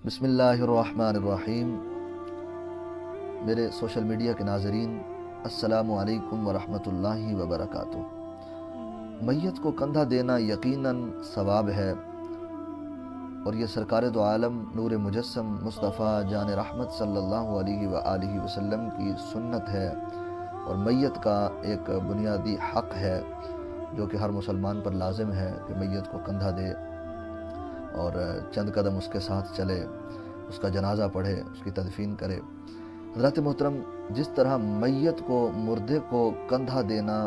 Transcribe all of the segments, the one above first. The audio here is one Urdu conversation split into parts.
بسم اللہ الرحمن الرحیم۔ میرے سوشل میڈیا کے ناظرین، السلام علیکم ورحمۃ اللہ وبرکاتہ۔ میت کو کندھا دینا یقیناً ثواب ہے، اور یہ سرکار دو عالم نور مجسم مصطفیٰ جان رحمت صلی اللہ علیہ وآلہ وسلم کی سنت ہے، اور میت کا ایک بنیادی حق ہے جو کہ ہر مسلمان پر لازم ہے کہ میت کو کندھا دے اور چند قدم اس کے ساتھ چلے، اس کا جنازہ پڑھے، اس کی تدفین کرے۔ حضرات محترم، جس طرح میت کو، مردے کو کندھا دینا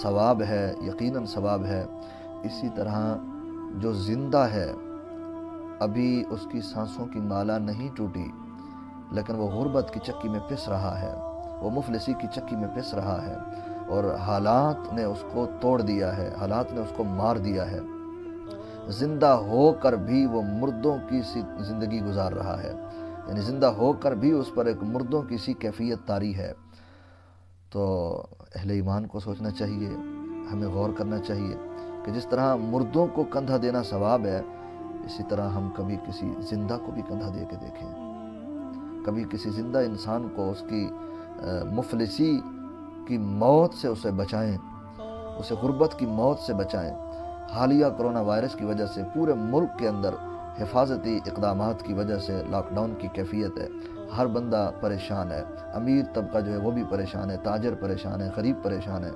ثواب ہے، یقیناً ثواب ہے، اسی طرح جو زندہ ہے، ابھی اس کی سانسوں کی مالا نہیں ٹوٹی لیکن وہ غربت کی چکی میں پس رہا ہے، وہ مفلسی کی چکی میں پس رہا ہے، اور حالات نے اس کو توڑ دیا ہے، حالات نے اس کو مار دیا ہے، زندہ ہو کر بھی وہ مردوں کی سی زندگی گزار رہا ہے، یعنی زندہ ہو کر بھی اس پر ایک مردوں کی سی کیفیت طاری ہے۔ تو اہل ایمان کو سوچنا چاہیے، ہمیں غور کرنا چاہیے کہ جس طرح مردوں کو کندھا دینا ثواب ہے، اسی طرح ہم کبھی کسی زندہ کو بھی کندھا دے کے دیکھیں، کبھی کسی زندہ انسان کو اس کی مفلسی کی موت سے اسے بچائیں، اسے غربت کی موت سے بچائیں۔ حالیہ کرونا وائرس کی وجہ سے پورے ملک کے اندر حفاظتی اقدامات کی وجہ سے لاک ڈاؤن کی کیفیت ہے، ہر بندہ پریشان ہے، امیر طبقہ جو ہے وہ بھی پریشان ہے، تاجر پریشان ہے، غریب پریشان ہے،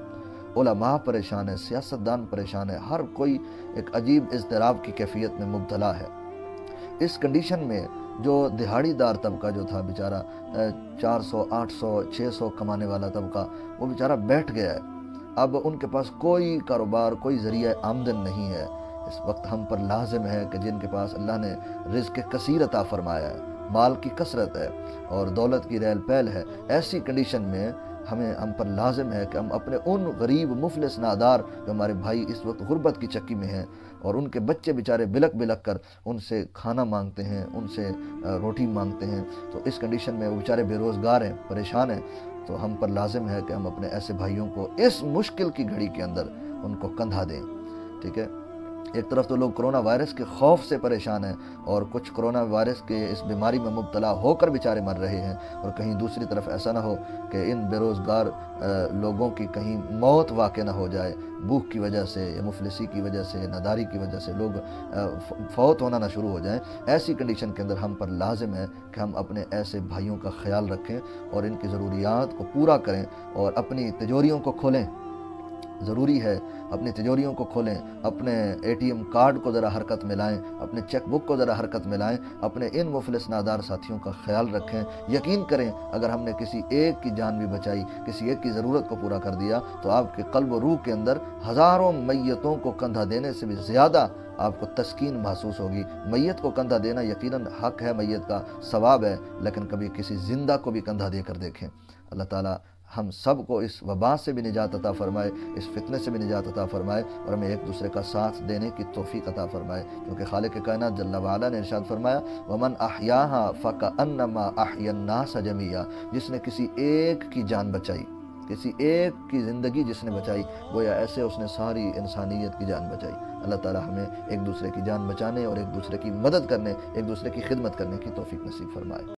علماء پریشان ہے، سیاستدان پریشان ہے، ہر کوئی ایک عجیب اضطراب کی کیفیت میں مبتلا ہے۔ اس کنڈیشن میں جو دہاڑی دار طبقہ جو تھا بیچارہ 400 800 600 کمانے والا طبقہ، وہ بیچارہ بیٹھ گیا ہے، اب ان کے پاس کوئی کاروبار، کوئی ذریعہ آمدن نہیں ہے۔ اس وقت ہم پر لازم ہے کہ جن کے پاس اللہ نے رزق کثیر عطا فرمایا ہے، مال کی کثرت ہے اور دولت کی ریل پیل ہے، ایسی کنڈیشن میں ہم پر لازم ہے کہ ہم اپنے ان غریب مفلس نادار جو ہمارے بھائی اس وقت غربت کی چکی میں ہیں، اور ان کے بچے بیچارے بلک بلک کر ان سے کھانا مانگتے ہیں، ان سے روٹی مانگتے ہیں، تو اس کنڈیشن میں وہ بیچارے بے روزگار ہیں، پریشان ہیں، تو ہم پر لازم ہے کہ ہم اپنے ایسے بھائیوں کو اس مشکل کی گھڑی کے اندر ان کو کندھا دیں، ٹھیک ہے۔ ایک طرف تو لوگ کرونا وائرس کے خوف سے پریشان ہیں، اور کچھ کرونا وائرس کے اس بیماری میں مبتلا ہو کر بیچارے مر رہے ہیں، اور کہیں دوسری طرف ایسا نہ ہو کہ ان بے روزگار لوگوں کی کہیں موت واقع نہ ہو جائے، بھوک کی وجہ سے یا مفلسی کی وجہ سے، ناداری کی وجہ سے لوگ فوت ہونا نہ شروع ہو جائیں۔ ایسی کنڈیشن کے اندر ہم پر لازم ہے کہ ہم اپنے ایسے بھائیوں کا خیال رکھیں اور ان کی ضروریات کو پورا کریں، اور اپنی تجوریوں کو کھولیں۔ ضروری ہے اپنی تجوریوں کو کھولیں، اپنے اے ٹی ایم کارڈ کو ذرا حرکت میں لائیں، اپنے چیک بک کو ذرا حرکت میں لائیں، اپنے ان مفلس نادار ساتھیوں کا خیال رکھیں۔ یقین کریں، اگر ہم نے کسی ایک کی جان بھی بچائی، کسی ایک کی ضرورت کو پورا کر دیا، تو آپ کے قلب و روح کے اندر ہزاروں میتوں کو کندھا دینے سے بھی زیادہ آپ کو تسکین محسوس ہوگی۔ میت کو کندھا دینا یقیناً حق ہے، میت کا ثواب ہے، لیکن کبھی کسی زندہ کو بھی کندھا دے کر دیکھیں۔ اللہ تعالیٰ ہم سب کو اس وبا سے بھی نجات عطا فرمائے، اس فتنے سے بھی نجات عطا فرمائے، اور ہمیں ایک دوسرے کا ساتھ دینے کی توفیق عطا فرمائے، کیونکہ خالق کائنات جل وعلا نے ارشاد فرمایا وَمَنْ أَحْيَاهَا فَكَأَنَّمَا أَحْيَا النَّاسَ جَمِيعًا، جس نے کسی ایک کی جان بچائی، کسی ایک کی زندگی جس نے بچائی، گویا ایسے اس نے ساری انسانیت کی جان بچائی۔ اللہ تعالی ہمیں ایک دوسرے کی جان بچانے اور ایک دوسرے کی مدد کرنے، ایک دوسرے کی خدمت کرنے کی توفیق نصیب فرمائے۔